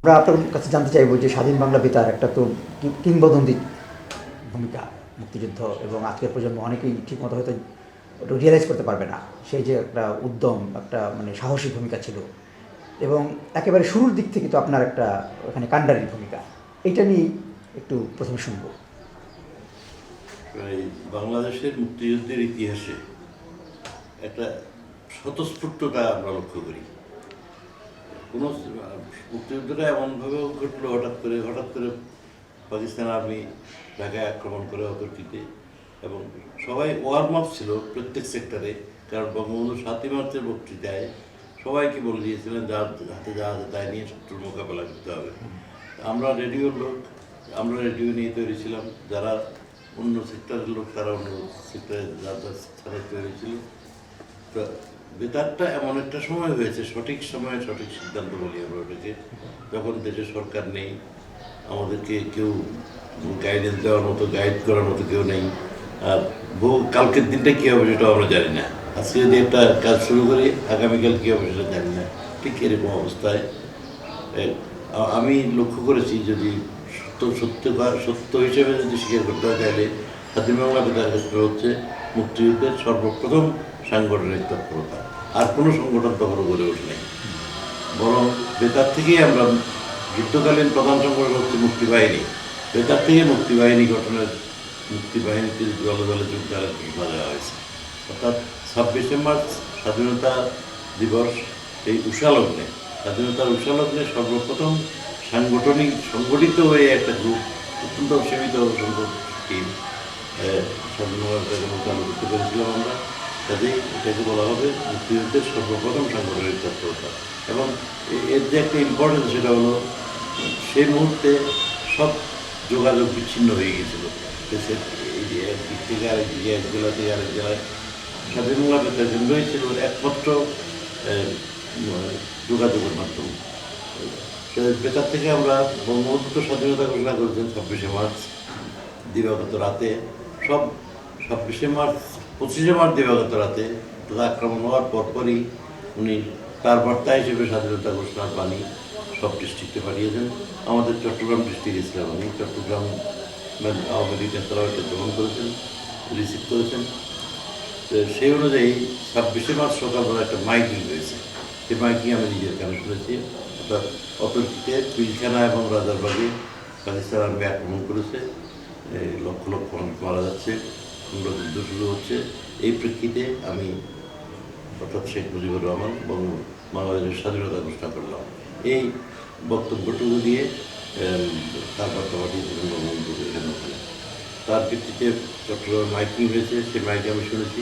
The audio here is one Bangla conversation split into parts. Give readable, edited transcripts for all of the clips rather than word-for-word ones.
আমরা আপনার কাছে জানতে চাইব যে স্বাধীন বাংলা বেতার একটা তো কিংবদন্তি ভূমিকা মুক্তিযুদ্ধ, এবং আজকের প্রজন্ম অনেকেই ঠিকমতো হয়তো ওটা রিয়েলাইজ করতে পারবে না সেই যে একটা উদ্যম, একটা মানে সাহসী ভূমিকা ছিল, এবং একেবারে শুরুর দিক থেকে তো আপনার একটা ওখানে কাণ্ডারির ভূমিকা, এইটা নিয়ে একটু প্রথমে শুনব। এই বাংলাদেশের মুক্তিযুদ্ধের ইতিহাসে একটা স্বতঃস্ফূর্ততা আমরা লক্ষ্য করি। কোনো মুক্তিযুদ্ধটা এমনভাবেও ঘটলো হঠাৎ করে পাকিস্তান আর্মি ঢাকায় আক্রমণ করে অতর্কিতে, এবং সবাই ওয়ার্ম আপ ছিল প্রত্যেক সেক্টরে। কারণ বঙ্গবন্ধু 7ই মার্চের বক্তৃতায় সবাইকে বলে দিয়েছিলেন যার হাতে যা আছে তাই নিয়ে শত্রুর মোকাবেলা করতে হবে। আমরা রেডিওর লোক, আমরা রেডিও নিয়ে তৈরি ছিলাম, যারা অন্য সেক্টরের লোক তারা অন্য সেক্টরে যার ছাড়া তৈরি ছিল। তো বেতারটা এমন একটা সময় হয়েছে, সঠিক সময়ে সঠিক সিদ্ধান্ত বলি আমরা ওটাকে, যখন দেশে সরকার নেই, আমাদেরকে কেউ গাইডেন্স দেওয়ার মতো, গাইড করার মতো কেউ নেই। আর কালকের দিনটা কী হবে সেটাও আমরা জানি না। আজকে যদি একটা কাজ শুরু করি, আগামীকাল কী হবে সেটা জানি না। ঠিক এরকম অবস্থায় আমি লক্ষ্য করেছি, যদি সত্য হিসেবে যদি স্বীকার করতে হয়, তাহলে স্বাধীন বাংলা বেতার ক্ষেত্রে হচ্ছে মুক্তিযুদ্ধের সর্বপ্রথম সাংগঠনিক তৎপরতা। আর কোনো সংগঠন তখনও গড়ে ওঠে নাই, বরং বেতার থেকেই আমরা, যুদ্ধকালীন প্রধান সংগঠন হচ্ছে মুক্তিবাহিনী, বেতার থেকে মুক্তিবাহিনী গঠনের, মুক্তিবাহিনীতে দলে দলে যোগদানের ঘোষণা দেওয়া হয়েছে। অর্থাৎ 26শে মার্চ স্বাধীনতা দিবস, এই উষালগ্নে, স্বাধীনতার উষালগ্নে সর্বপ্রথম সংগঠিত হয়ে একটা গ্রুপ, অত্যন্ত সীমিত সংখ্যক টিম স্বাধীনতা চালু করতে পেরেছিলাম আমরা। কাজেই এটাকে বলা হবে মুক্তিযুদ্ধের সর্বপ্রথম সাংগঠনিক তৎপরতা। এবং এর যে একটা ইম্পর্টেন্স, সেটা হলো সেই মুহূর্তে সব যোগাযোগ বিচ্ছিন্ন হয়ে গেছিল দেশের এক দিক থেকে আরেক দিকে, এক জেলা থেকে আরেক জেলায়। স্বাধীন বাংলা বেতার কেন্দ্রই ছিল একমাত্র যোগাযোগের মাধ্যম। বেতার থেকে আমরা, বঙ্গবন্ধু স্বাধীনতা ঘোষণা করেছেন 26শে মার্চ দিবাগত রাতে, সব 26শে মার্চ 25শে মার্চ দিবাগত রাতে আক্রমণ হওয়ার পরপরই উনি তার বার্তা হিসেবে স্বাধীনতা ঘোষণার বাণী সব ডিস্ট্রিক্টে পাঠিয়েছেন। আমাদের চট্টগ্রাম ডিস্ট্রিক্ট ছিলাম আমি, চট্টগ্রাম আওয়ামী লীগ নেতারা এটা গ্রহণ করেছেন, রিসিভ করেছেন। তো সেই অনুযায়ী 26শে মার্চ সকালবেলা একটা মাইকিং হয়েছে। সেই মাইকিং আমি নিজের কানে শুনেছি। অর্থাৎ অতর্কিতে পিলখানা এবং রাজারবাগে পাকিস্তান আর্মি আক্রমণ করেছে, লক্ষ লক্ষ মানুষ মারা যাচ্ছে, যুদ্ধ শুরু হচ্ছে। এই প্রেক্ষিতে আমি, অর্থাৎ শেখ মুজিবুর রহমান বাংলাদেশের স্বাধীনতা ঘোষণা করলাম, এই বক্তব্যটুকু দিয়ে তার বার্তা পাঠিয়েছিলেন বঙ্গবন্ধু এখানে। তার ভিত্তিতে চট্টগ্রামে মাইকিং হয়েছে, সেই মাইকে আমি শুনেছি।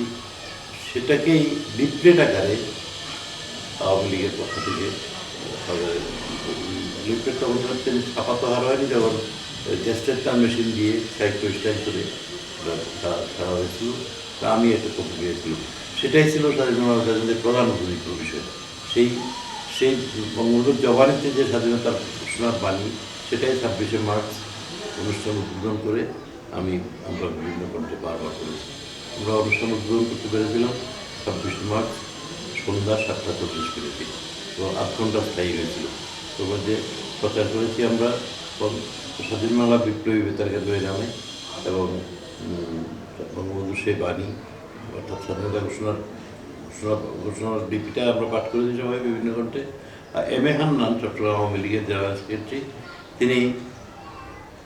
সেটাকেই লিফলেট আকারে আওয়ামী লীগের পক্ষ থেকে, লিফলেটটা অনুযায়ী ছাপাতো হার হয়নি, যখন গ্যাস্টের টান মেশিন দিয়ে সাহিত্য স্টাইল করে ছাড়া হয়েছিল, তা আমি একটা কপি পেয়েছিলাম। সেটাই ছিল স্বাধীনতার প্রধান উপযুক্ত বিষয়। সেই সেই বঙ্গবন্ধুর জবানিতে যে স্বাধীনতার ঘোষণার বাণী, সেটাই 26শে মার্চ অনুষ্ঠান উদ্বোধন করে আমরা বিভিন্ন কণ্ঠে বারবার করেছি। আমরা অনুষ্ঠান উদ্বোধন করতে পেরেছিলাম 26শে মার্চ সন্ধ্যা 7:25 তো 8 ঘন্টা স্থায়ী হয়েছিল। তোর মধ্যে প্রচার করেছি আমরা স্বাধীন বাংলা বিপ্লবী বেতার কেন্দ্রের নামে, এবং বঙ্গবন্ধুর সেই বাণী, অর্থাৎ স্বাধীনতা ঘোষণার ডিপিটা আমরা পাঠ করেছি সবাই বিভিন্ন কণ্ঠে। এম এ হান্নান, চট্টগ্রাম আওয়ামী লীগের জেনারেল সেক্রেটারি, তিনি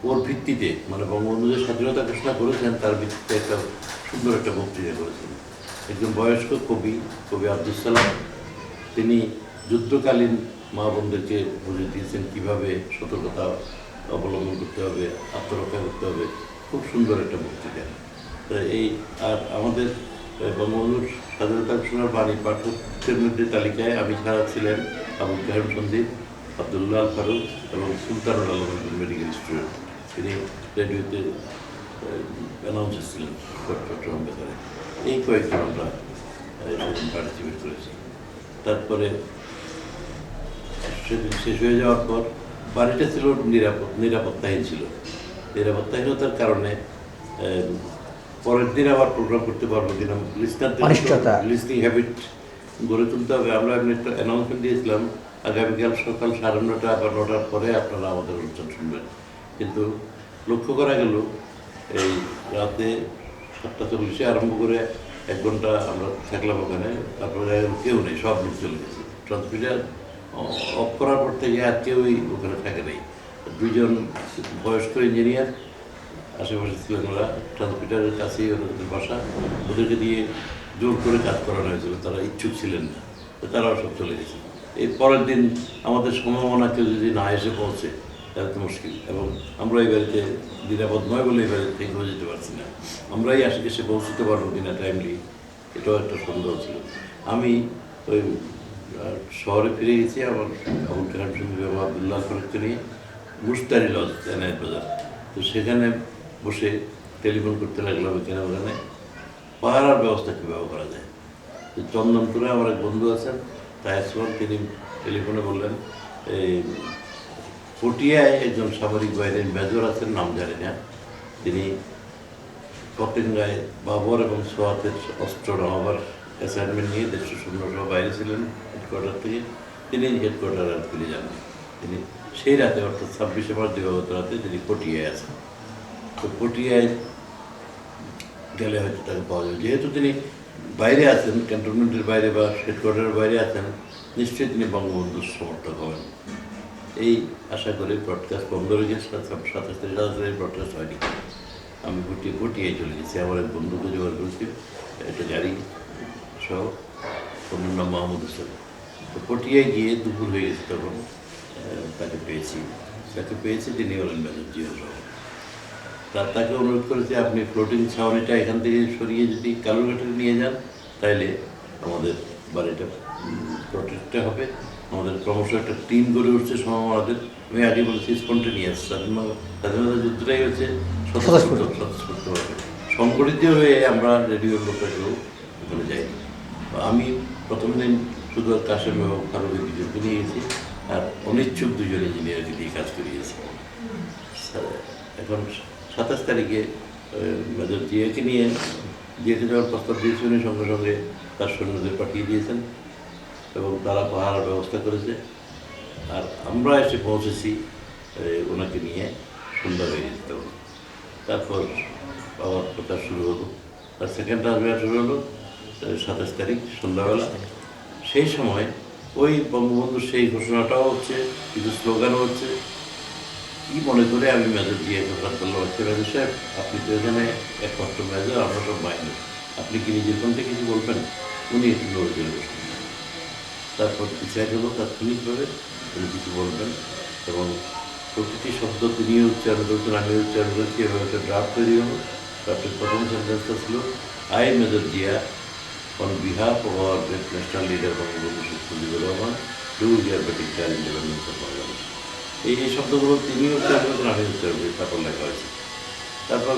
ওর ভিত্তিতে, মানে বঙ্গবন্ধু যে স্বাধীনতা ঘোষণা করেছেন তার ভিত্তিতে একটা সুন্দর একটা বক্তৃতা করেছেন। একজন বয়স্ক কবি আব্দুল সালাম, তিনি যুদ্ধকালীন মা বোনদেরকে বুঝিয়ে দিয়েছেন কীভাবে সতর্কতা অবলম্বন করতে হবে, আত্মরক্ষা করতে হবে। খুব সুন্দর একটা বক্তৃতা। এই আর আমাদের বঙ্গবন্ধুর স্বাধীনতা ঘোষণার বাণী পাঠকের মধ্যে তালিকায় আমি ছাড়া ছিলেন আবুল কাহেম সন্দীপ, আবদুল্লাহ ফারুক এবং সুলতানুল আলম, মেডিকেল স্টুডেন্ট। তিনি রেডিওতে অ্যানাউন্সার ছিলেন চট্টগ্রাম বেতারে। এই কয়েকজন আমরা সেদিন পার্টিসিপেট করেছি। তারপরে সেদিন শেষ হয়ে যাওয়ার পর বাড়িটা ছিল নিরাপত্তাহীন ছিল। নিরাপত্তাহীনতার কারণে পরের দিন আবার প্রোগ্রাম করতে পারবো কিনা, লিসনিং হ্যাবিট গড়ে তুলতে হবে। আমরা এমনি একটা অ্যানাউন্সমেন্ট দিয়েছিলাম আগামীকাল সকাল 9:30 বা 9টার পরে আপনারা আমাদের অনুষ্ঠান শুনবেন। কিন্তু লক্ষ্য করা গেল এই রাতে 7:40 আরম্ভ করে 1 ঘন্টা আমরা থাকলাম ওখানে, তারপরে কেউ নেই, সব লোক চলে গেছে। ট্রান্সমিটার অফ করার পর থেকে আর কেউই ওখানে থাকে নেই। 2জন বয়স্ক ইঞ্জিনিয়ার আশেপাশে ছিলেন, ওরা ট্রান্সমিটারের কাছেই ওদের বাসা, ওদেরকে দিয়ে জোর করে কাজ করানো হয়েছিল, তারা ইচ্ছুক ছিলেন না, তো তারাও সব চলে গেছে। এর পরের দিন আমাদের সম্ভাবনা কেউ যদি না এসে পৌঁছে তাহলে তো মুশকিল, এবং আমরা এই বাড়িতে নিরাপদ নয় বলে এই বাড়িতে থেকে যেতে পারছি না, আমরাই এসে পৌঁছতে পারবো কিনা টাইমলি, এটাও একটা সন্দেহ ছিল। আমি ওই শহরে ফিরে গেছি আমার আবুল কালাম সঙ্গে আবদুল্লাহ ফরককে নিয়ে, মুশতারি লজ এনায়েত বাজার, তো সেখানে বসে টেলিফোন করতে লাগলাম এখানে ওখানে পাহারার ব্যবস্থা কীভাবে করা যায়। তো চন্দনপুরে আমার এক বন্ধু আছেন তায়াসমান, তিনি টেলিফোনে বললেন এই পটিয়ায় একজন সামরিক বাহিনীর মেজর আছেন, নাম জানি না, তিনি পতেঙ্গায় বাবর এবং সোয়াতের অস্ত্র নামাবার অ্যাসাইনমেন্ট নিয়ে 150 সৈন্যসহ বাইরে ছিলেন হেডকোয়ার্টার থেকে, তিনি হেডকোয়ার্টার আর ফিরে যান। তিনি সেই রাতে অর্থাৎ 26শে মার্চ দিবাগত রাতে তিনি পটিয়ায় আছেন। তো পটিয়ায় গেলে হয়তো তাকে পাওয়া যাবে, যেহেতু তিনি বাইরে আছেন, ক্যান্টনমেন্টের বাইরে বা হেডকোয়ার্টারের বাইরে আছেন, নিশ্চয়ই তিনি বঙ্গবন্ধুর সমর্থক হবেন। এই আশা করে ব্রডকাস্ট বন্ধ হয়ে গেছে, 27 তারিখ ব্রডকাস্ট হয়নি। আমি পটিয়ায় চলে গেছি, আমার এক বন্ধুকে জোগাড় করেছি, একটা গাড়ি সহ, ওনার নাম মাহমুদ হোসেন। তো পটিয়ায় গিয়ে দুপুর হয়ে গেছে, তখন তাকে পেয়েছি, তিনি হলেন মেজর জিয়া সহ। তাকে অনুরোধ করেছে আপনি ফ্লোটিং ছাউনিটা এখান থেকে সরিয়ে যদি কালুরঘাটে নিয়ে যান তাহলে আমাদের বাড়িটা প্রোটেক্টে হবে। আমাদের ক্রমশ একটা টিম গড়ে উঠছে সম্ভাবনাদের, আমি আগে বলেছি স্পন্টেনিয়াস স্বাধীনতা যুদ্ধটাই হচ্ছে স্বতঃস্ফূর্তভাবে সংগঠিত হয়ে আমরা রেডিওর লোকেও ওখানে যাইনি। আমি প্রথম দিন শুধু কাশেম এবং ফারুক দুজনকে নিয়ে গেছি, আর অনিচ্ছুক 2জন ইঞ্জিনিয়ারকে দিয়ে কাজ করিয়েছি। এখন 27 তারিখে মেজর জিয়াকে যাওয়ার প্রস্তাব দিয়েছে, উনি সঙ্গে সঙ্গে তার সৈন্যদের পাঠিয়ে দিয়েছেন এবং তারা পাহারার ব্যবস্থা করেছে। আর আমরা এসে পৌঁছেছি ওনাকে নিয়ে সন্ধ্যা হয়ে গেছে তখন। তারপর আবার প্রচার শুরু হলো, তার সেকেন্ড টার্মিনাল শুরু হলো 27 তারিখ সন্ধ্যাবেলা। সেই সময় ওই বঙ্গবন্ধুর সেই ঘোষণাটাও হচ্ছে, কিছু স্লোগানও হচ্ছে। কি মনে করে আমি মেজর জিয়াকে প্রশ্ন করলাম, আচ্ছা মেজর সাহেব, আপনি তো এখানে একমাত্র মেজর, আমরা সব মাইনর, আপনি কি নিজের মধ্যে কিছু বলবেন? উনি একটু নড়ে চলে বসলেন। তারপর বিচার হলো তাৎক্ষণিকভাবে উনি কিছু বলবেন, এবং প্রতিটি শব্দ তিনিও উচ্চারণ করেছেন, আমি উচ্চারণ করেছি, এবং একটা ড্রাফট তৈরি হলো। ড্রাফটের প্রথম সেন্টেন্সটা ছিল, I major Zia on behalf of our great national leader Bangabandhu Sheikh Mujibur Rahman do hereby declare independence of Bangladesh. এই শব্দগুলো তিনিও উচ্চারণ করেছেন, আমি উচ্চারণ করি, তারপর লেখা হয়েছে। তারপর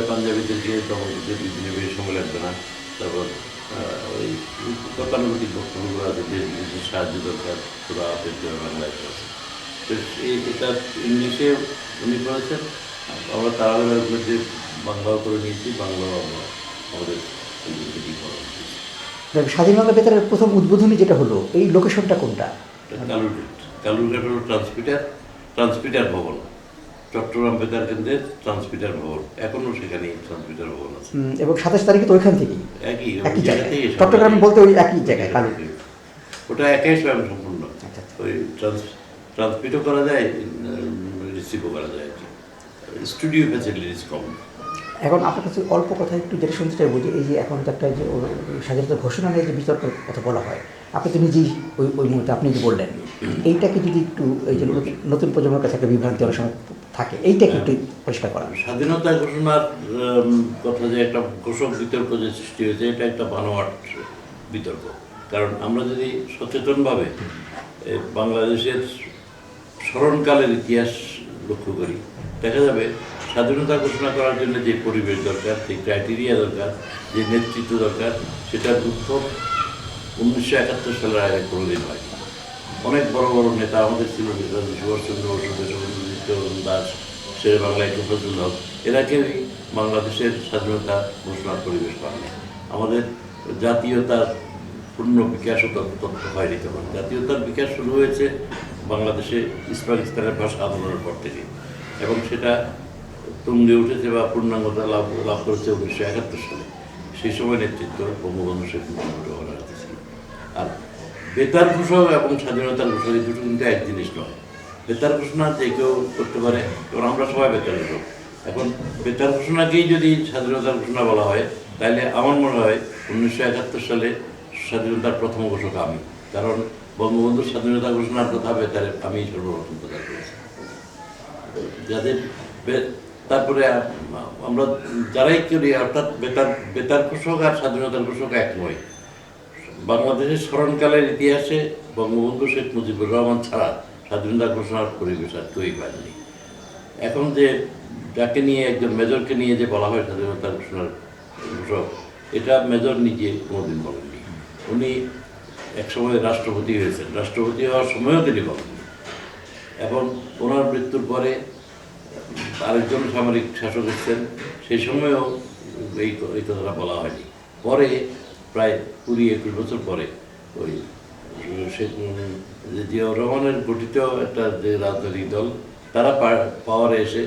পাঞ্জাবিদেরকে বঙ্গবন্ধুদের বিভিন্ন বেশি সময় লাগবে না। তারপর ওই গতানুগতিক বক্তব্যগুলো আছে, দেশ বিদেশের সাহায্য দরকার, পুরো আপের বাংলায় আছে। তো এটা ইংলিশে উনি করেছেন, আমরা তাড়াহুড়ার মধ্যে বাংলাও করে নিয়েছি, বাংলাও আমরা আমাদের স্বাধীন বাংলা বেতারের প্রথম উদ্বোধনী যেটা হলো, এই লোকেশনটা কোনটা? কালুরঘাট হলো ট্রান্সমিটার ভবন, চট্টগ্রাম বেতার কেন্দ্রের ট্রান্সমিটার ভবন, এখনও সেখানেই ট্রান্সমিটার ভবন আছে। এবং 27 তারিখে তো ওইখান থেকেই একই জায়গাতেই, চট্টগ্রাম বলতে ওই একই জায়গায় কালু, ওটা একই স্বয়ং সম্পূর্ণ। ওই ট্রান্সমিটও করা যায়, রিসিভও করা যায় আর কি, স্টুডিও ফ্যাসিলিটিস কম। এখন আপনার কাছে অল্প কথা একটু যেটা শুনতে চাইবো, যে এই যে এখন তো একটা যে স্বাধীনতা ঘোষণা নিয়ে যে বিতর্কের কথা বলা হয়, আপনি তো নিজেই ওই মুহূর্তে আপনি যে বললেন, এইটাকে যদি একটু এই যে নতুন প্রজন্মের কাছে একটা বিভ্রান্তি অনেক সময় থাকে, এইটাকে একটু পরিষ্কার করা। স্বাধীনতা ঘোষণার কথা যে একটা ঘোষক বিতর্ক যে সৃষ্টি হয়েছে, এটা একটা বানোয়াট বিতর্ক। কারণ আমরা যদি সচেতনভাবে বাংলাদেশের স্মরণকালের ইতিহাস লক্ষ্য করি, দেখা যাবে স্বাধীনতা ঘোষণা করার জন্য যে পরিবেশ দরকার, যে ক্রাইটেরিয়া দরকার, যে নেতৃত্ব দরকার, সেটার উদ্ভব 1971 সালের আগে কোনোদিন হয়। অনেক বড় বড় নেতা আমাদের ছিল, নেতাজি সুভাষচন্দ্র বসু, দেশবন্ধু দাস, শেরে বাংলায় ফজলুল হক, এরা কেউই বাংলাদেশের স্বাধীনতা ঘোষণার পরিবেশ পাননি। আমাদের জাতীয়তার পূর্ণ বিকাশ ও তথ্য হয়নি তখন। জাতীয়তার বিকাশ শুরু হয়েছে বাংলাদেশে ইস্ট পাকিস্তানের ভাষা আন্দোলনের পর থেকে, এবং সেটা তুঙ্গে উঠেছে বা পূর্ণাঙ্গতা লাভ করেছে 1971 সালে। সেই সময় নেতৃত্ব বঙ্গবন্ধু শেখ মুজিবুর রহমানের হাতে ছিল। আর বেতার ঘোষক এবং স্বাধীনতার ঘোষক এই দুটো কিন্তু এক জিনিস নয়। বেতার ঘোষণা যে কেউ করতে পারে, এবং আমরা সবাই বেতার ঘোষক। এখন বেতার ঘোষণাকেই যদি স্বাধীনতার ঘোষণা বলা হয়, তাহলে আমার মনে হয় 1971 সালে স্বাধীনতার প্রথম ঘোষক আমি, কারণ বঙ্গবন্ধুর স্বাধীনতা ঘোষণার কথা বেতারে আমি সর্বপ্রথম প্রচার করেছি। যাদের তারপরে আমরা যারাই করি, অর্থাৎ বেতার ঘোষক আর স্বাধীনতার ঘোষক এক নয়। বাংলাদেশের স্মরণকালের ইতিহাসে বঙ্গবন্ধু শেখ মুজিবুর রহমান ছাড়া স্বাধীনতা ঘোষণার পরিবেশ আর তৈরি হয়নি। এখন যে যাকে নিয়ে, একজন মেজরকে নিয়ে যে বলা হয় স্বাধীনতা ঘোষণার ঘোষক, এটা মেজর নিজে কোনোদিন বলেননি। উনি একসময় রাষ্ট্রপতি হয়েছেন, রাষ্ট্রপতি হওয়ার সময়ও তিনি বলেননি, এবং ওনার মৃত্যুর পরে আরেকজন সামরিক শাসক এসেছেন, সেই সময়েও এই কথাটা বলা হয়নি। পরে প্রায় 20-21 বছর পরে ওই জিয়াউর রহমানের গঠিত একটা যে রাজনৈতিক দল, তারা পাওয়ারে এসে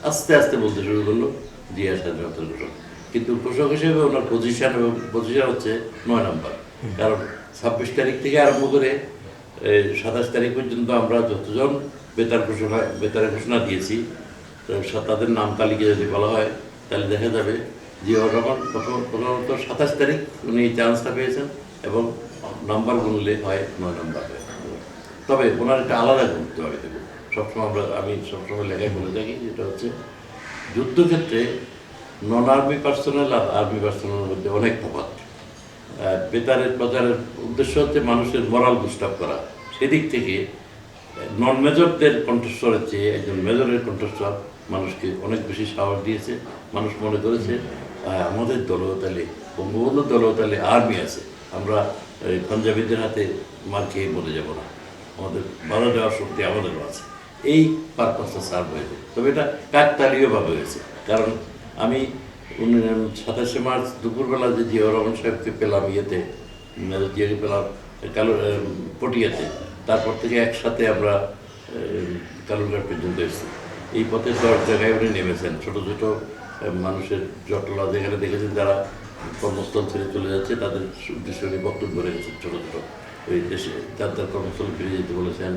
আস্তে আস্তে বলতে শুরু করলো জিয়া স্বাধীনতার ঘোষক। কিন্তু ঘোষক হিসেবে ওনার পজিশন হচ্ছে 9 নম্বর। কারণ 26 তারিখ থেকে আরম্ভ করে 27 তারিখ পর্যন্ত আমরা যতজন বেতারের ঘোষণা দিয়েছি, তাদের নাম তালিকা যদি বলা হয়, তাহলে দেখা যাবে জিয়াউর রহমান প্রথমত 27 তারিখ উনি এই চান্সটা পেয়েছেন, এবং নাম্বার গুনলে হয় 9 নম্বর হয়। তবে ওনার একটা আলাদা গুরুত্ব আমি দেবো সবসময়, আমি সবসময় লেখায় বলে থাকি, যেটা হচ্ছে যুদ্ধক্ষেত্রে নন আর্মি পার্সোনাল আর আর্মি পার্সোনালের মধ্যে অনেক তফাৎ। বেতারের প্রচারের উদ্দেশ্য হচ্ছে মানুষের মোরাল বুস্ট আপ করা। সেদিক থেকে নন মেজরদের কণ্ঠস্বরের চেয়ে একজন মেজরের কণ্ঠস্বর মানুষকে অনেক বেশি সাহস দিয়েছে। মানুষ মনে করেছে আমাদের দলেও তাহলে, বঙ্গবন্ধুর দলেও তাহলে আর্মি আছে, আমরা পাঞ্জাবিদের হাতে মার খেয়ে মরে যাব না, আমাদের বাধা দেওয়ার শক্তি আমাদেরও আছে। এই পারপাসটা সার্ভ হয়েছে। তবে এটা কাকতালীয়ভাবে হয়েছে, কারণ আমি 27শে মার্চ দুপুরবেলা যে জিয়াউর রহমান সাহেবকে পেলাম জিয়াকে পেলাম পটিয়াতে, তারপর থেকে একসাথে আমরা কালুরঘাট পর্যন্ত এসেছি। এই পথে 10 জায়গায় উনি নেমেছেন, ছোটো ছোটো মানুষের জটলা যেখানে দেখেছেন যারা কর্মস্থল ছেড়ে চলে যাচ্ছে, তাদের উদ্দেশ্যে উনি বক্তব্য রেখেছেন। ছোটো ছোটো ওই দেশে তার কর্মস্থল ফিরে যেতে বলেছেন,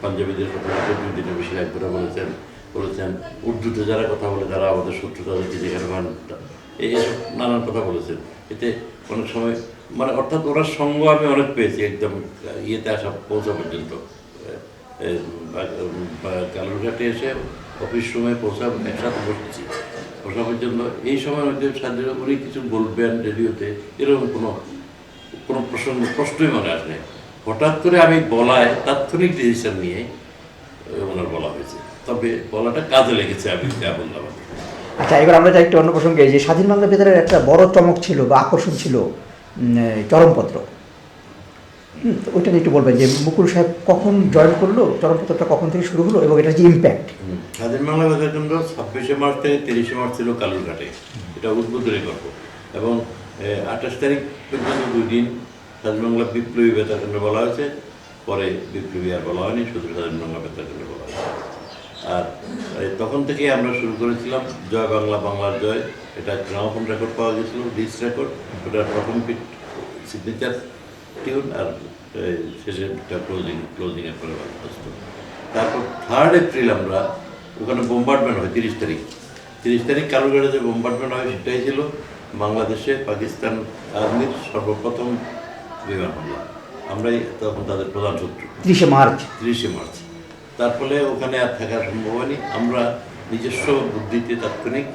পাঞ্জাবিদের কথা 2 দিনের বেশি একবার বলেছেন উর্দুতে যারা কথা বলে, যারা আমাদের শত্রু, তাদেরকে যেখানে এইসব নানান কথা বলেছেন। এতে অনেক সময় অর্থাৎ ওনার সঙ্গ আমি অনেক পেয়েছি, একদম ইয়েতে পৌঁছা পর্যন্ত। কালুরঘাটে এসে অফিস রুমে একসাথে বসা পর্যন্ত। এই সময় উনি কিছু বলবেন রেডিওতে, এরকম কোনো প্রশ্নই মনে আসে। হঠাৎ করে আমি বলায় তাৎক্ষণিক ডিসিশন নিয়ে ওনার বলা হয়েছে, তবে বলাটা কাজে লেগেছে, আমি যা বললাম। আচ্ছা, এবার আমরা যাই একটু অন্য প্রসঙ্গে। যে স্বাধীন বাংলা বেতারের একটা বড় চমক ছিল বা আকর্ষণ ছিল চরমপত্র। ওইটা একটু বলবেন যে মুকুল সাহেব কখন জয়েন করলো, চরমপত্রটা কখন থেকে শুরু হলো, এবং এটার যে ইম্প্যাক্ট। স্বাধীন বাংলা বেতার কেন্দ্র 26শে মার্চ থেকে 30শে মার্চ ছিল কালুরঘাটে, এটা উদ্বোধনী গল্প। এবং 28 তারিখ পর্যন্ত 2 দিন স্বাধীন বাংলা বিপ্লবী বেতার কেন্দ্র বলা হয়েছে, পরে বিপ্লবী আর বলা হয়নি, শুধু স্বাধীন বাংলা বেতার কেন্দ্র বলা হয়েছে। আর তখন থেকেই আমরা শুরু করেছিলাম জয় বাংলা, বাংলার জয়। এটা গ্রামোফোন রেকর্ড পাওয়া গেছিলো, ডিস্ক রেকর্ড, ওটার প্রথম সিগনেচার টিউন, আর শেষে ক্লোজিংয়ের পরে বাস্তব। তারপর 3 এপ্রিল আমরা ওখানে বোম্বার্ডমেন্ট হয়। 30 তারিখ কালুরঘাটে যে বোম্বার্ডমেন্ট হয়, সেটাই ছিল বাংলাদেশে পাকিস্তান আর্মির সর্বপ্রথম বিমান হামলা। আমরাই তখন তাদের প্রধান শত্রু। 30শে মার্চ। তার ফলে ওখানে আর থাকা সম্ভব হয়নি। আমরা নিজস্ব বুদ্ধিতে তাৎক্ষণিক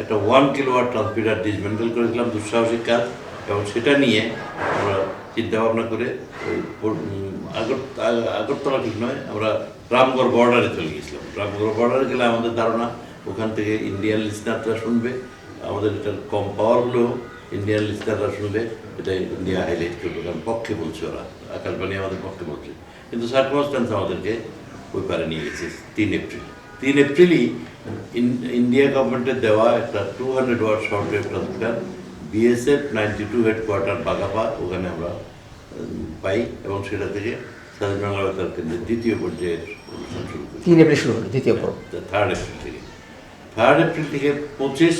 একটা 1 কিলোওয়াট ট্রান্সমিটার ডিসমেন্টেল করেছিলাম, দুঃসাহসিক কাজ। এবং সেটা নিয়ে আমরা চিন্তাভাবনা করে আগরতলা ঠিক নয়, আমরা রামগড় বর্ডারে চলে গেছিলাম। রামগড় বর্ডারে গেলে আমাদের ধারণা ওখান থেকে ইন্ডিয়ান লিসনাররা শুনবে, আমাদের এটার কম পাওয়ার হলেও ইন্ডিয়ান লিসনাররা শুনবে, এটা ইন্ডিয়া হাইলাইট করবে, কারণ পক্ষে বলছে ওরা, আকাশবাণী আমাদের পক্ষে বলছে। কিন্তু সার্কমস্ট্যান্স আমাদেরকে ওই পারে নিয়ে গেছে। 3 এপ্রিলই ইন্ডিয়া গভর্নমেন্টের দেওয়া একটা 200 watt short wave transmitter BSF 92 headquarter Bagapa, ওখানে আমরা পাই এবং সেটা থেকে স্বাধীন বাংলা বেতার কেন্দ্রের দ্বিতীয় পর্যায়ের অনুষ্ঠান শুরু করি 3 এপ্রিল শুরু হলো দ্বিতীয় পর্ব। 3 এপ্রিল থেকে 25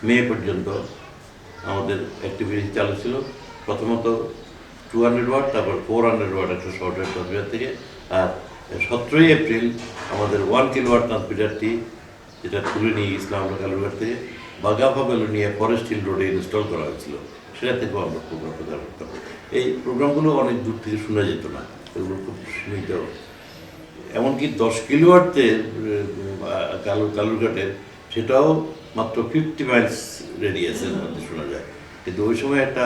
মে পর্যন্ত আমাদের অ্যাক্টিভিটি চালু ছিল। প্রথমত 200 ওয়াট, তারপর 400 ওয়াট একটা শর্টওয়েভ ট্রান্সমিটার থেকে, আর 17 এপ্রিল আমাদের 1 কিলোওয়াট ট্রান্সমিটারটি যেটা তুলে নিয়ে গেছিলাম আমরা কালুরঘাট থেকে বাগাফা বেলুনিয়া ফরেস্ট হিল রোডে ইনস্টল করা হয়েছিল, সেটা থেকেও আমরা প্রোগ্রাম প্রচার করতাম। এই প্রোগ্রামগুলো অনেক দূর থেকে শোনা যেত না, এগুলো খুব সীমিত, এমনকি 10 কিলোওয়াটতে কালুরঘাটের সেটাও মাত্র 50 মাইলস রেডিয়াসের মধ্যে শোনা যায়। কিন্তু ওই সময় একটা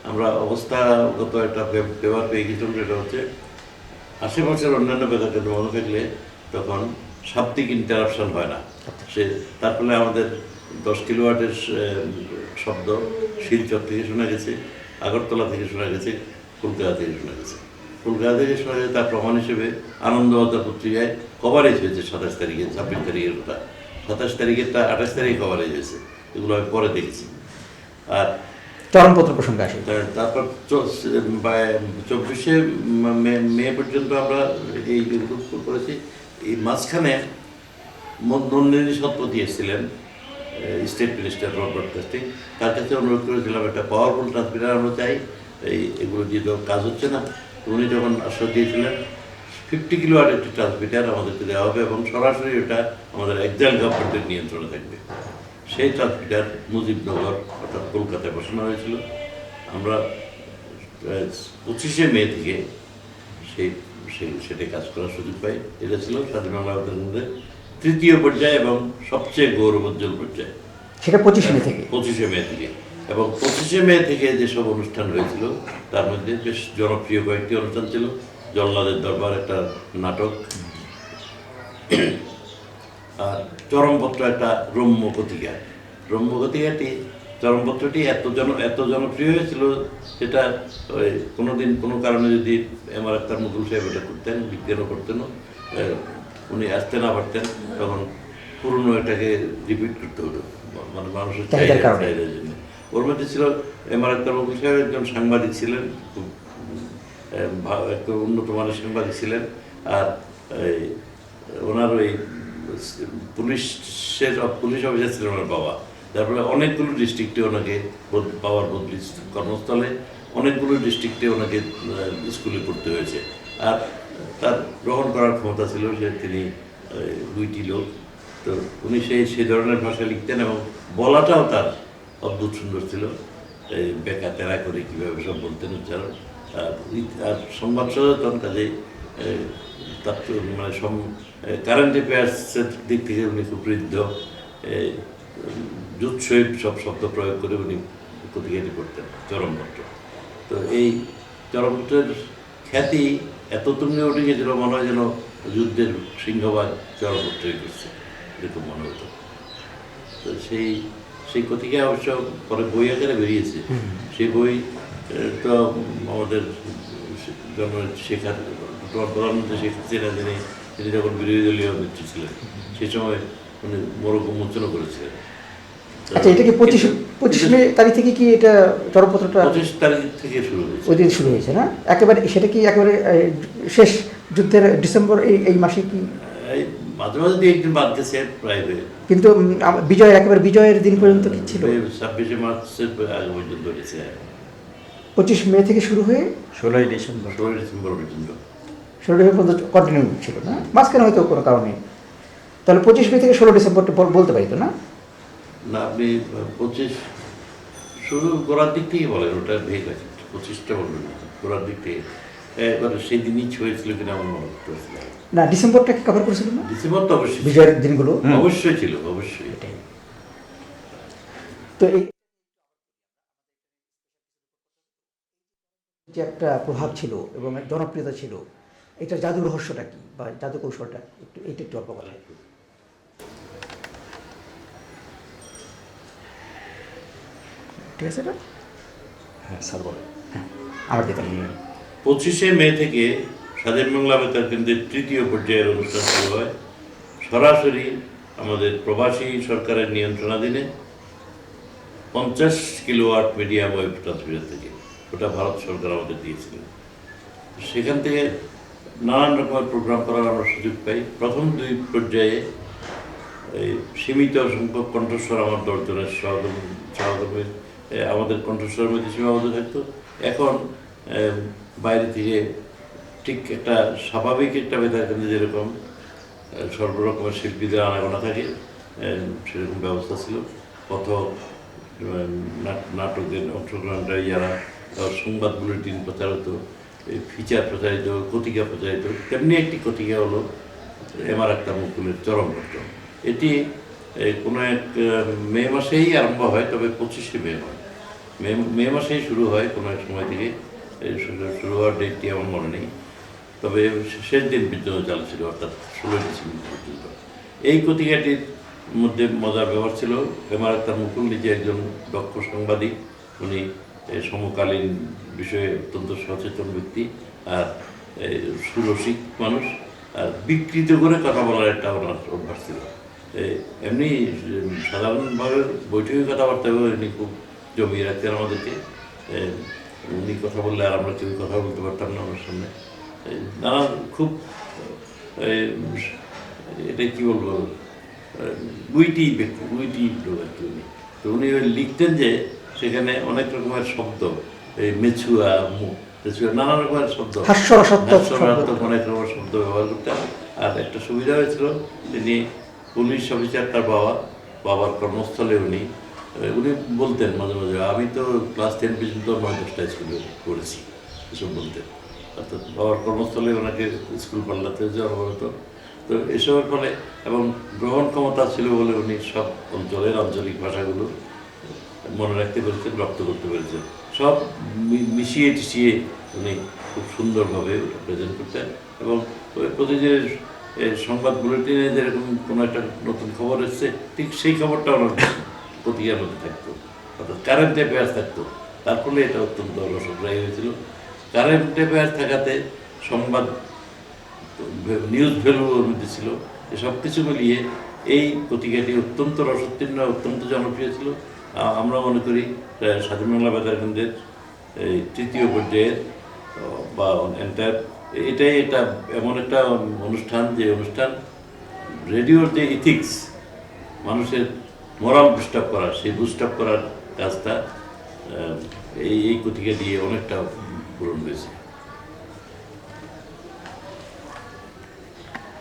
আমরা অবস্থাগত একটা পেপার পেয়ে গেছিলাম, যেটা হচ্ছে আশেপাশের অন্যান্য বেতার কেন্দ্র মনে থাকলে তখন শাব্দিক ইন্টারাপশন হয় না। তার ফলে আমাদের 10 কিলোওয়াটের শব্দ শিলচর থেকে শোনা গেছে, আগরতলা থেকে শোনা গেছে, কলকাতা থেকে শোনা গেছে। কলকাতা থেকে শোনা গেছে তার প্রমাণ হিসেবে আনন্দবার্তা পত্রিকায় কভারেজ হয়েছে 27 তারিখে, 26 তারিখের কথা, 27 তারিখেরটা 28 তারিখে কভারেজ হয়েছে, এগুলো আমি পরে দেখেছি। আর চরমপত্র প্রসঙ্গে আসে। তারপর 24 মে পর্যন্ত আমরা এই গ্রুপ করেছি। এই মাঝখানে নন্দিনী শতপথী এসেছিলেন, স্টেট মিনিস্টার ফর ব্রডকাস্টিং, তার কাছে অনুরোধ করেছিলাম একটা পাওয়ারফুল ট্রান্সমিটার আমরা চাই, এগুলো দিয়ে তো কাজ হচ্ছে না। উনি যখন আশ্বাস দিয়েছিলেন 50 কিলোওয়াট একটি ট্রান্সমিটার আমাদেরকে দেওয়া হবে এবং সরাসরি ওটা আমাদের এক্সাইল গভর্নমেন্টের নিয়ন্ত্রণে থাকবে। সেই ট্রান্সমিটার মুজিবনগর অর্থাৎ কলকাতায় বসানো হয়েছিল। আমরা 25 মে থেকে সেটাই কাজ করার সুযোগ পাই। এটা ছিল স্বাধীন বাংলা বেতারের মধ্যে তৃতীয় পর্যায়ে এবং সবচেয়ে গৌরবোজ্জ্বল পর্যায়ে। সেটা 25 মে থেকে। 25 মে থেকে, এবং 25 মে থেকে যেসব অনুষ্ঠান হয়েছিল তার মধ্যে বেশ জনপ্রিয় কয়েকটি অনুষ্ঠান ছিল। জল্লাদের দরবার একটা নাটক, আর চরমপত্র একটা রম্য কতিকা। রম্য কতিকাটি চরমপত্রটি এত জনপ্রিয় হয়েছিল যেটা ওই কোনোদিন কোনো কারণে যদি এমআর আক্তার মুকুল সাহেব এটা করতেন, বিজ্ঞানও করতেন, উনি আসতে না পারতেন, তখন পুরনো এটাকে রিপিট করতে হতো, মানে মানুষের চাহিদার জন্য। ওর মধ্যে ছিল এমআর আক্তার মুকুল সাহেব একজন সাংবাদিক ছিলেন, খুব একটা উন্নত মানের সাংবাদিক ছিলেন, আর ওনার ওই পুলিশ অফিসার ছিলেন ওনার বাবা। তারপরে অনেকগুলো ডিস্ট্রিক্টে ওনাকে পাওয়ার বদলি কর্মস্থলে, অনেকগুলো ডিস্ট্রিক্টে ওনাকে স্কুলে পড়তে হয়েছে। আর তার গ্রহণ করার ক্ষমতা ছিল, তিনি দুইটি লোক, তো উনি সেই ধরনের ভাষা লিখতেন এবং বলাটাও তার অদ্ভুত সুন্দর ছিল, বেকা তেরা করে কীভাবে সব বলতেন উচ্চারণ। আর সংবাদ সচেতন, কাজেই তার মানে কারেন্ট অ্যাফেয়ার্সের দিক থেকে উনি খুব ঋদ্ধ, জুৎসই সব শব্দ প্রয়োগ করে উনি পত্রিকাটি করতেন, চরমপত্র। তো এই চরমপত্রের খ্যাতি এত তুঙ্গে উঠে গিয়েছিল, মনে হয় যেন যুদ্ধের সিংহভাগ চরমপত্রই করছে, এরকম মনে হতো। তো সেই পত্রিকা অবশ্য পরে বই আকারে বেরিয়েছে। সেই বই তো আমাদের শেখার প্রধানমন্ত্রী শেখ হাসিনা তিনি যখন বিরোধী দলীয় নেত্রী ছিলেন সেই সময় উনি মোড়ক উন্মোচনও করেছিলেন। আচ্ছা, এটা কি 25 মে তারিখ থেকে কি এটা চরমপত্রটা 25 তারিখ থেকে শুরু হয়েছে? ওই দিন শুরু হয়েছে না? একেবারে সেটা কি একেবারে শেষ যুদ্ধের ডিসেম্বর এই মাসে কি? মাঝে মাঝে দিয়ে একদিন বাদ গেছে প্রায়, কিন্তু বিজয়ের একেবারে বিজয়ের দিন পর্যন্ত কি ছিল? 26 মার্চের আগে পর্যন্ত গেছে। 25 মে থেকে শুরু হয়ে 16 ডিসেম্বর পর্যন্ত 16 ডিসেম্বর পর্যন্ত কন্টিনিউ ছিল না? মাঝখানে হয়তো কোনো কারণে, তাহলে 25 মে থেকে 16 ডিসেম্বর বলতে পারি তো না? না, আপনি 25 শুরু করার দিক থেকে বলেন, ওটা ভেগ আছে, 25টা বলবেন করার দিক থেকে। এবার সেই দিনই হয়েছিল কিনা আমার মনে করতে পারছিল না, ডিসেম্বরটাকে কভার করেছিল না? ডিসেম্বর তো অবশ্যই, বিজয়ের দিনগুলো অবশ্যই ছিল, অবশ্যই। তো এই যে একটা প্রভাব ছিল এবং জনপ্রিয়তা ছিল, এটার জাদু রহস্যটা কি বা জাদু কৌশলটা একটু অল্প বলা। ঠিক আছে, এটা হ্যাঁ স্যার বলেন। হ্যাঁ, আমার যেটা 25 মে থেকে স্বাধীন বাংলা বেতার কেন্দ্রের তৃতীয় পর্যায়ের অনুষ্ঠান শুরু হয় সরাসরি আমাদের প্রবাসী সরকারের নিয়ন্ত্রণাধীনে 50 কিলোওয়াট মিডিয়াম ওয়েভ ট্রান্সমিটার থেকে। ওটা ভারত সরকার আমাদের দিয়েছিল। সেখান থেকে নানান রকমের প্রোগ্রাম করার আমরা সুযোগ পাই। প্রথম 2 পর্যায়ে এই সীমিত সংখ্যক কণ্ঠস্বর আমার 10 জনের সহকর্মী আমাদের কণ্ঠস্বরের মধ্যে সীমাবদ্ধ থাকতো। এখন বাইরে থেকে ঠিক একটা স্বাভাবিক একটা বেতার কেন্দ্রে যেরকম সর্বরকমের শিল্পীদের আনাগোনা থাকে, সেরকম ব্যবস্থা ছিল। কথক, নাটকের অংশগ্রহণকারী যারা, সংবাদ বুলেটিন প্রচার হতো, ফিচার প্রচারিত, কতিকা প্রচারিত। তেমনি একটি কতিকা হলো এমআর আক্তার মুকুলের চরমপত্র। এটি কোনো এক মে মাসেই আরম্ভ হয়, তবে 25শে মে হয়। মে মাসেই শুরু হয় কোনো এক সময় থেকে। শুরু হওয়ার ডেটটি আমার মনে নেই, তবে শেষ দিন পর্যন্ত চালু ছিল, অর্থাৎ 16 ডিসেম্বর পর্যন্ত। এই কতিকাটির মধ্যে মজার ব্যাপার ছিল, এমআর আক্তার মুকুল নিজে একজন দক্ষ সাংবাদিক। উনি সমকালীন বিষয়ে অত্যন্ত সচেতন ব্যক্তি, আর সুরসিক মানুষ, আর বিকৃত করে কথা বলার একটা ওনার অভ্যাস ছিল। এমনি সাধারণভাবে বৈঠকে কথাবার্তাও উনি খুব জমিয়ে রাখতেন আমাদেরকে। উনি কথা বললে আর আমরা কেউ কথা বলতে পারতাম না ওনার সামনে। নানা খুব এটা কি বলবো, উইটি লোক আর কি উনি। তো উনি লিখতেন যে সেখানে অনেক রকমের শব্দ, এই মেছুয়া, নানা রকমের শব্দ, হাস্যরসাত্মক অনেক রকমের শব্দ ব্যবহার করতেন। আর একটা সুবিধা হয়েছিল, তিনি পুলিশ অফিসার, তার বাবার কর্মস্থলে উনি বলতেন মাঝে মাঝে, আমি তো ক্লাস 10 পর্যন্ত 9-10টা স্কুলে পড়েছি, এসব বলতেন। অর্থাৎ বাবার কর্মস্থলে ওনাকে স্কুল পাল্লাতে যাওয়া হতো। তো এসবের ফলে এবং গ্রহণ ক্ষমতা ছিল বলে উনি সব অঞ্চলের আঞ্চলিক ভাষাগুলো মনে রাখতে পেরেছেন, রপ্ত করতে পেরেছেন। সব মিশিয়ে টিশিয়ে উনি খুব সুন্দরভাবে ওটা প্রেজেন্ট করতেন। এবং প্রতিদিনের সংবাদ বুলেটিনে যেরকম কোনো একটা নতুন খবর এসছে, ঠিক সেই খবরটা ওনার পত্রিকার মধ্যে থাকতো, অর্থাৎ কারেন্ট অ্যাফেয়ার্স থাকতো। তার ফলে এটা অত্যন্ত রসগ্রাহী হয়েছিল। কারেন্ট অ্যাফেয়ার্স থাকাতে সংবাদ নিউজ ভ্যালু ওর মধ্যে ছিল। সব কিছু মিলিয়ে এই পত্রিকাটি অত্যন্ত রসোত্তীর্ণ, অত্যন্ত জনপ্রিয় ছিল। আমরা মনে করি স্বাধীন বাংলা বেতার কেন্দ্রের এই 3য় পর্যায়ের বা এন্টায়ার এটা এমন একটা অনুষ্ঠান, যে অনুষ্ঠান রেডিওর যে ইথিক্স, মানুষের মোরাল বুস্ট আপ করার, সেই বুস্ট আপ করার কাজটা এই পত্রিকা দিয়ে অনেকটা পূরণ হয়েছে।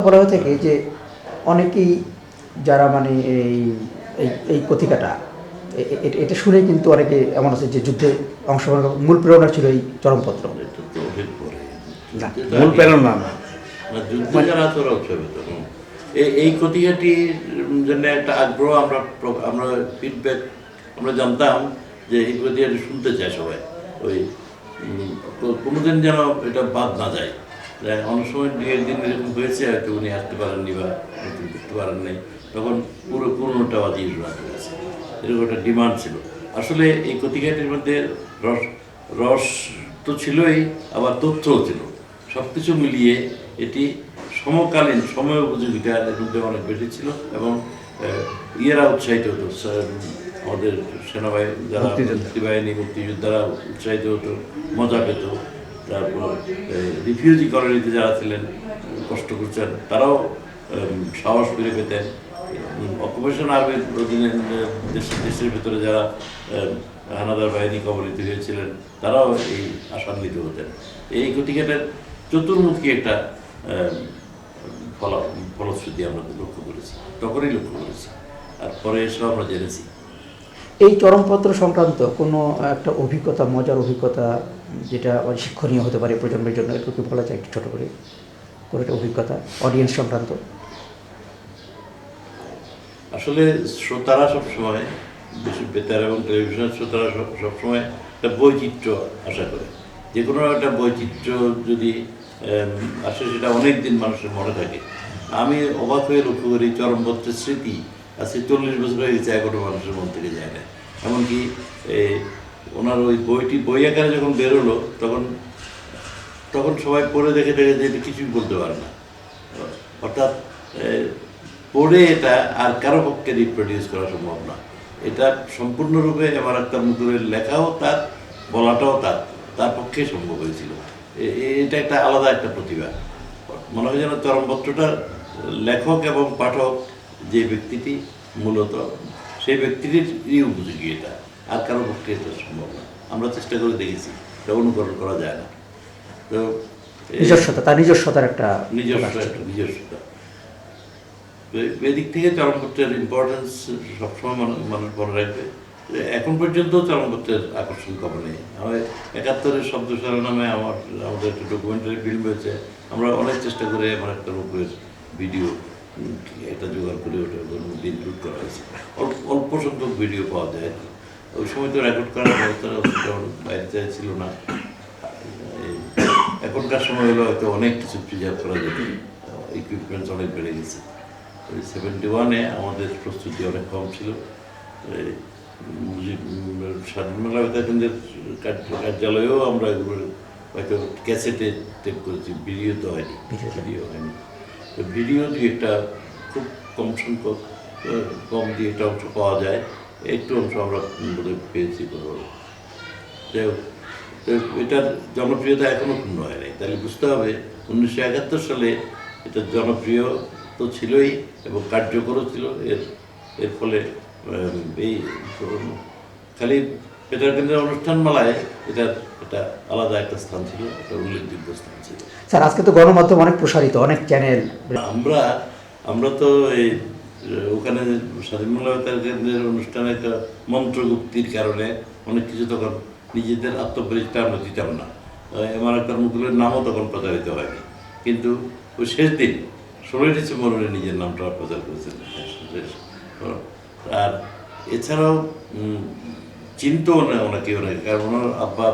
বলা হয়ে থাকে যে অনেকেই যারা মানে এই পত্রিকাটা এটা শুনে কিন্তু অনেকে এমন আছে যে যুদ্ধে অংশগ্রহণ মূল প্রেরণা ছিল এই চরমপত্র। এটা তো অনেক পরে, মূল প্রেরণা না, যুদ্ধে যারা তোরা উৎসাহিত। এই পত্রিকাটির জন্য একটা আগ্রহ, আমরা ফিডব্যাক আমরা জানতাম যে এই পত্রিকাটি শুনতে চায় সবাই। ওই কোনোদিন যেন এটা বাদ না যায়। অনেক সময় 2-1 দিন এরকম হয়েছে, হয়তো উনি আসতে পারেননি বা নতুন করতে পারেন নাই, তখন পুরোনোটা বাজিয়ে শোনাতে হয়েছে। এরকম একটা ডিমান্ড ছিল। আসলে এই পত্রিকাটির মধ্যে রস তো ছিলই, আবার তথ্যও ছিল। সব কিছু মিলিয়ে এটি সমকালীন সময় উপযোগিতা এর মধ্যে অনেক বেশি ছিল। এবং ইয়েরা উৎসাহিত হতো, আমাদের সেনাবাহিনী যারা মুক্তিবাহিনী, মুক্তিযোদ্ধারা উৎসাহিত হতো, মজা পেত। তারপর রিফিউজি কলোনিতে যারা ছিলেন, কষ্ট করছেন, তারাও সাহস ফিরে পেতেন। অকুপেশন আর্মির অধীনে দেশের ভিতরে যারা হানাদার বাহিনী কবলিত হয়েছিলেন, তারাও এই আশান্বিত হতেন। এই পত্রিকাটার চতুর্মুখী একটা ফলশ্রুতি আমরা লক্ষ্য করেছি, তখনই লক্ষ্য করেছি, আর পরে এসব আমরা জেনেছি। এই চরমপত্র সংক্রান্ত কোনো একটা অভিজ্ঞতা, মজার অভিজ্ঞতা, যেটা শিক্ষণীয় হতে পারে প্রজন্মের জন্য, একটু কি বলা যায় একটু ছোটো করে কোনো একটা অভিজ্ঞতা অডিয়েন্স সংক্রান্ত? আসলে শ্রোতারা সবসময়, বেশি বেতার এবং টেলিভিশনের শ্রোতারা সবসময় একটা বৈচিত্র্য আশা করে। যে কোনো একটা বৈচিত্র্য যদি আসে, সেটা অনেক দিন মানুষের মনে থাকে। আমি অবাক হয়ে লক্ষ্য করি, চরমপত্রের স্মৃতি আজকে 40 বছর হয়ে গেছে, এখনো মানুষের মন থেকে যায় না। এমনকি ওনার ওই বই আকারে যখন বেরোলো, তখন সবাই পড়ে দেখে যে এটা কিছুই বলতে পারে না। অর্থাৎ পড়ে এটা আর কারো পক্ষে রিপ্রডিউস করা সম্ভব না। এটা সম্পূর্ণরূপে এমআর আক্তার মুকুলের লেখাও তার, বলাটাও তার। তার পক্ষে সম্ভব হয়েছিল। এটা একটা আলাদা একটা প্রতিভা। মনে হয় যেন চরমপত্রটার লেখক এবং পাঠক যে ব্যক্তিটি মূলত সেই ব্যক্তিটিরই উপযোগী এটা, আর কারো পক্ষে এটা সম্ভব না। আমরা চেষ্টা করে দেখেছি, এটা অনুকরণ করা যায় না। তো নিজস্বতা, তার নিজস্বতার একটা নিজস্বতা। এদিক থেকে চরমপত্রের ইম্পর্টেন্স সবসময় মানুষ মনে রাখবে। এখন পর্যন্ত চরমপত্রের আকর্ষণ কমেনি। আমার 71-এর শব্দশালা নামে আমাদের একটা ডকুমেন্টারি ফিল্ম হয়েছে। আমরা অনেক চেষ্টা করে আমার একটা রূপের ভিডিও এটা জোগাড় করে ওটার মধ্যে ইনক্লুড করা হয়েছে। অল্প সংখ্যক ভিডিও পাওয়া যায়। ওই সময় তো রেকর্ড করার ব্যবস্থা বাইরে ছিল না। এখনকার সময় হলো হয়তো অনেক কিছু প্রিজার্ভ করা যেত, ইকুইপমেন্টস অনেক বেড়ে গেছে। 71-এ আমাদের প্রস্তুতি অনেক কম ছিল। স্বাধীন বাংলা বেতার কেন্দ্রের কার্যালয়েও আমরা এগুলো হয়তো ক্যাসেটে টেপ করেছি, ভিডিও তো হয়নি। তো ভিডিও দিয়ে একটা খুব কম সংখ্যক দিয়ে একটা অংশ পাওয়া যায়, একটু অংশ আমরা বোধহয় পেয়েছি। যাই হোক, এটার জনপ্রিয়তা এখনও পূর্ণ হয় নাই। তাহলে বুঝতে হবে 1971 সালে এটা জনপ্রিয় তো ছিলই এবং কার্যকরও ছিল। এর ফলে এই খালি বেতার কেন্দ্রের অনুষ্ঠানমালায় এটার একটা আলাদা একটা স্থান ছিল, একটা উল্লেখযোগ্য স্থান ছিল। স্যার, আজকে তো গণমাধ্যম অনেক প্রসারিত, অনেক চ্যানেল। আমরা তো এই ওখানে স্বাধীন বাংলা বেতার কেন্দ্রের অনুষ্ঠানে একটা মন্ত্রগুপ্তির কারণে অনেক কিছু তখন নিজেদের আত্মপরিচয় আমরা দিতাম না। আমার একটা মুকুলের নামও তখন প্রচারিত হয়নি। কিন্তু ওই শেষ দিন 16 ডিসেম্বর উনি নিজের নামটা প্রচার করেছেন। আর এছাড়াও চিনতেও না ওনাকে, কারণ ওনার আব্বা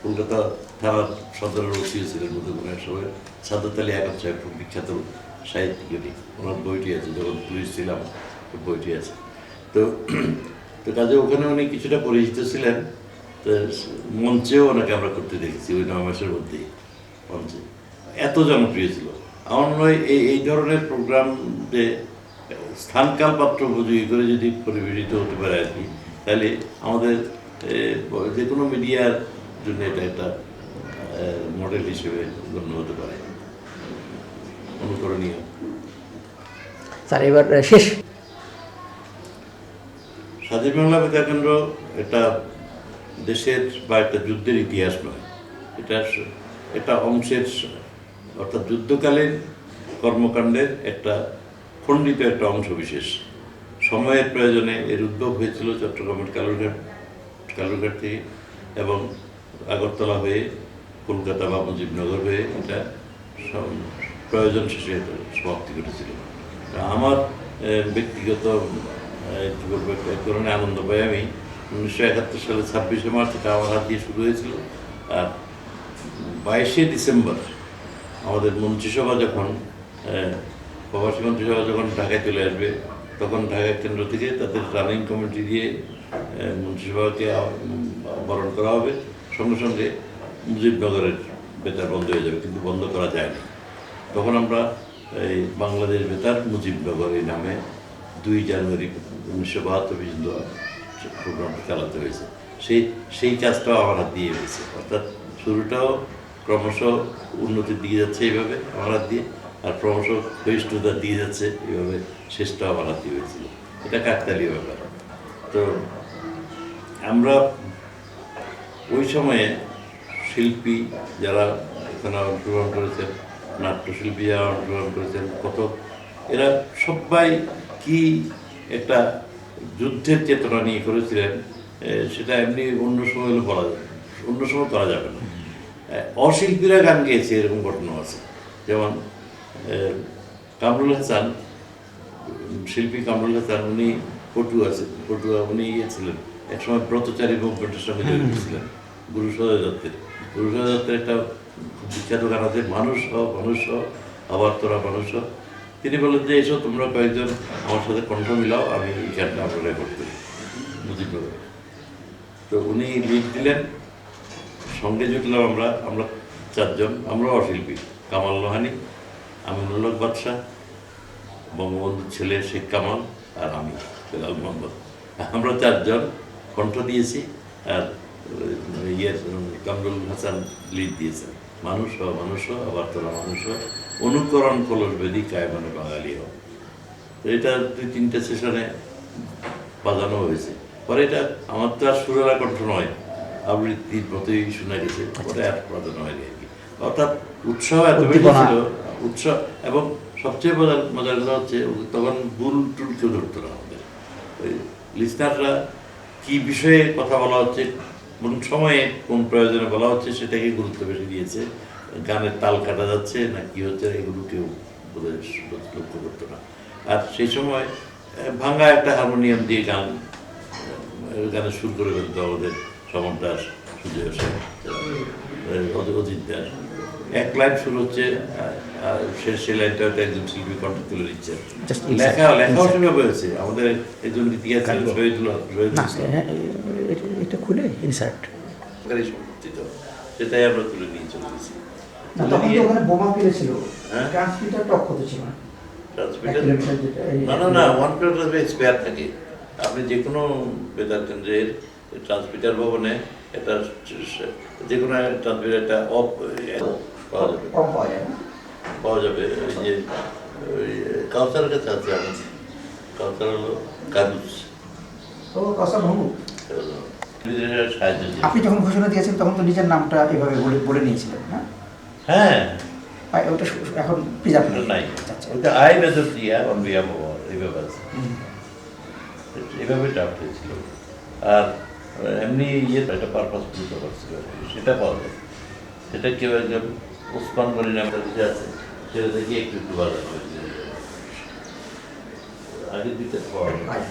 কলকাতা থানার সদরের ওসি ছিলেন মধ্যে এক সময়। সাদ্দাত আলী আকাব সাহেব খুব বিখ্যাত সাহিত্যিক, ওনার বইটি আছে, যখন পুলিশ ছিলাম বইটি আছে। তো কাজে ওখানে উনি কিছুটা পরিচিত ছিলেন। তো মঞ্চেও ওনাকে আমরা করতে দেখেছি, ওই 9 মাসের মধ্যেই মঞ্চে। এত জনপ্রিয় ছিল। আমার মনে হয় এই ধরনের প্রোগ্রাম যে স্থানকাল পাত্র উপযোগী করে যদি পরিবেশিত হতে পারে আর কি, তাহলে আমাদের যে কোনো মিডিয়ার জন্য এটা একটা মডেল হিসেবে গণ্য হতে পারে, অনুকরণীয়। স্যার, এবার শেষ। স্বাধীন বাংলা বেতার কেন্দ্র এটা দেশের বা একটা যুদ্ধের ইতিহাস নয়, এটা অংশের, অর্থাৎ যুদ্ধকালীন কর্মকাণ্ডের একটা খণ্ডিত একটা অংশ বিশেষ। সময়ের প্রয়োজনে এর উদ্ভব হয়েছিল চট্টগ্রামের কালুরঘাট থেকে, এবং আগরতলা হয়ে কলকাতা বা মুজিবনগর হয়ে এটা প্রয়োজন শেষে সমাপ্তি ঘটেছিল। আমার ব্যক্তিগত এক ধরনের আনন্দ পাই আমি। 1971 সালে 26শে মার্চ এটা আমার হাত দিয়ে শুরু হয়েছিল। আর 22শে ডিসেম্বর আমাদের মন্ত্রিসভা যখন প্রবাসী মন্ত্রিসভা যখন ঢাকায় চলে আসবে, তখন ঢাকা কেন্দ্র থেকে তাদের রানিং কমিটি দিয়ে মন্ত্রিসভাকে বরণ করা হবে। সঙ্গে সঙ্গে মুজিবনগরের বেতার বন্ধ হয়ে যাবে, কিন্তু বন্ধ করা যায়নি। তখন আমরা এই বাংলাদেশ বেতার মুজিবনগর এই নামে 2 জানুয়ারি 1972 পর্যন্ত প্রোগ্রামটা চালাতে হয়েছে। সেই কাজটাও আমার হাত দিয়ে হয়েছে। অর্থাৎ শুরুটাও ক্রমশ উন্নতির দিকে যাচ্ছে এইভাবে আমার হাত দিয়ে, আর ক্রমশ বহিষ্ঠতা দিয়ে যাচ্ছে এইভাবে শেষটাও আমার হাত দিয়ে হয়েছিল। এটা কাকতালীয় ব্যাপার। তো আমরা ওই সময়ে শিল্পী যারা এখানে অংশগ্রহণ করেছেন, নাট্যশিল্পী যারা অংশগ্রহণ করেছেন, কতক, এরা সবাই কি একটা যুদ্ধের চেতনা নিয়ে করেছিলেন, সেটা এমনি অন্য সময় হলে বলা যাবে, অন্য সময় করা যাবে না। অশিল্পীরা গান গেয়েছে, এরকম ঘটনা আছে। যেমন কামরুল হাসান, শিল্পী কামরুল হাসান, উনি পটুয়া উনি ছিলেন একসময় ব্রতচারী মুভমেন্টের সঙ্গে জড়িত ছিলেন। গুরুসদয় দত্তের একটা খুব বিখ্যাত গান আছে, মানুষ হ আবার তোরা মানুষ হ। তিনি বলেন যে এসব তোমরা কয়েকজন আমার সাথে কণ্ঠ মিলাও, আমি এই গানটা আমরা রেকর্ড করি মুজিবনগরে। তো উনি লিড দিলেন, সঙ্গে জুটলাম আমরা 4 জন। আমরা অশিল্পী, কামাল লোহানী, আমিনুল হক বাদশাহ, বঙ্গবন্ধুর ছেলে শেখ কামাল, আর আমি বেলাল মোহাম্মদ। আমরা 4 জন কণ্ঠ দিয়েছি। আর কামরুল হাসান লিড দিয়েছেন, মানুষ হ মানুষ হ, আবার তোরা মানুষ হ, অনুকরণ কলস বেদি কায়মানে বাঙালি হ। তো এটা 2-3টে সেশনে বাজানো হয়েছে। পরে এটা আমার তো আর সুরেলা কণ্ঠ নয়, আবৃত্তির মতোই শোনা গেছে, পরে আর বাজানো হয়নি আর কি। অর্থাৎ উৎসাহ এত বেশি উদ্দীপনা। ছিল, উৎসাহ, এবং সবচেয়ে মজার কথা হচ্ছে তখন ভুল টুল কেউ ধরতো না আমাদের। ওই লিসনাররা কী বিষয়ে কথা বলা হচ্ছে, কোন সময়ে কোন প্রয়োজনে বলা হচ্ছে সেটাকে গুরুত্ব বেশি দিয়েছে। গানের তাল কাটা যাচ্ছে না কি হচ্ছে এগুলো কেউ বোধহয় লক্ষ্য করতো না। আর সেই সময় ভাঙা একটা হারমোনিয়াম দিয়ে গানের সুর করে ফেলতো আমাদের সমর দাস, সুজয় সেন, অজিত দাস। এক লাইন শুরু হচ্ছে, আর সে লাইনটা হয়তো একজন শিল্পী কণ্ঠ তুলে দিচ্ছে। Just insert, লেখাও insert. সেভাবে হয়েছে। আমাদের একজন ইতিহাস শহীদুল না ইসলাম এটা খুলে ইনসার্ট। সরকারি সম্পত্তিত, সেটাই আমরা তুলে নিয়ে চলে গেছি। না তখন তো ওখানে বোমা ফেলেছিল, হ্যাঁ? ট্রান্সমিটারটা অক্ষত ছিল না। ট্রান্সমিটার, 1 কিলোমিটার যেটা না 1 কিলোমিটার স্পেয়ার থাকে। আপনি যে কোনো বেতার কেন্দ্রের ট্রান্সমিটার ভবনে এটা যে কোনো ট্রান্সমিটারটা অফ পাওয়া যাবে, কম পাওয়া যায় না। পাওয়া যাবে। ওই যে ওই কাউন্সারের কাছে আছে আমার, কাউন্সার হলো কাগজ তো কসা ভঙ্গু, সাহায্য। আপনি যখন ঘোষণা দিয়েছেন তখন তো নিজের নামটা এভাবে বলে বলে নিয়েছিলেন না? হ্যাঁ, ওটা এখন প্রিজার্ভ নাই, আচ্ছা। ওটা আই মেজর দিয়া অন বিহাফ অফ এইভাবে আছে, এইভাবে ড্রাফট হয়েছিল। আর এমনি একটা পারপাস বুঝতে পারছিল, সেটা পাওয়া যায়। সেটা কেউ একজন ওসমান গনি নামটা যে আছে, সেটা থেকে একটু বাজানো হয়েছে, আগের দিকে পাওয়া যায়।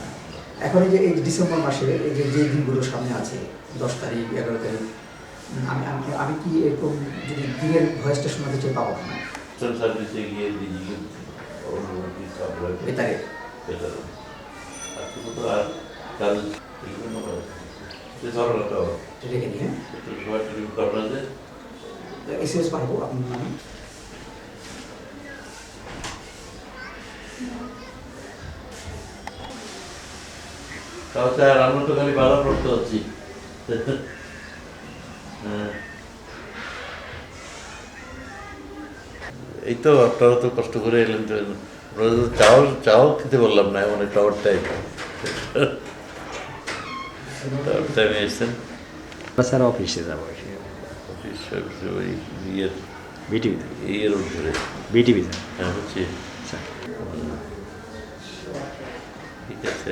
এখন এই যে এই ডিসেম্বর মাসে এই যে যে দিনগুলো সামনে আছে, 10 তারিখ 11 তারিখ, আমি কি এরকম যদি দিনের ভয়েসটা শোনাতে চাই পাবো না? সার্ভিসে গিয়ে দিদি অনুমতি বেতারে বেটার আর কাল সে ধরনাটাও রেখে নিয়ে একটু সবাই করা যায়। এসএস পাবো আপনার নামে। তাহলে আর আমরা তো খালি বাধাপ্রাপ্ত হচ্ছি। এই তো আপনারা তো কষ্ট করে এলেন, তো আপনারা তো চাও খেতে বললাম না, এমন একটা টাওয়ার টাইমে এসছেন। স্যার অফিসে যাবো, ওই ইয়ের বিটিভিতে, ইয়ের ধরে বিটিভিতে। হ্যাঁ হচ্ছে, স্যার ঠিক আছে।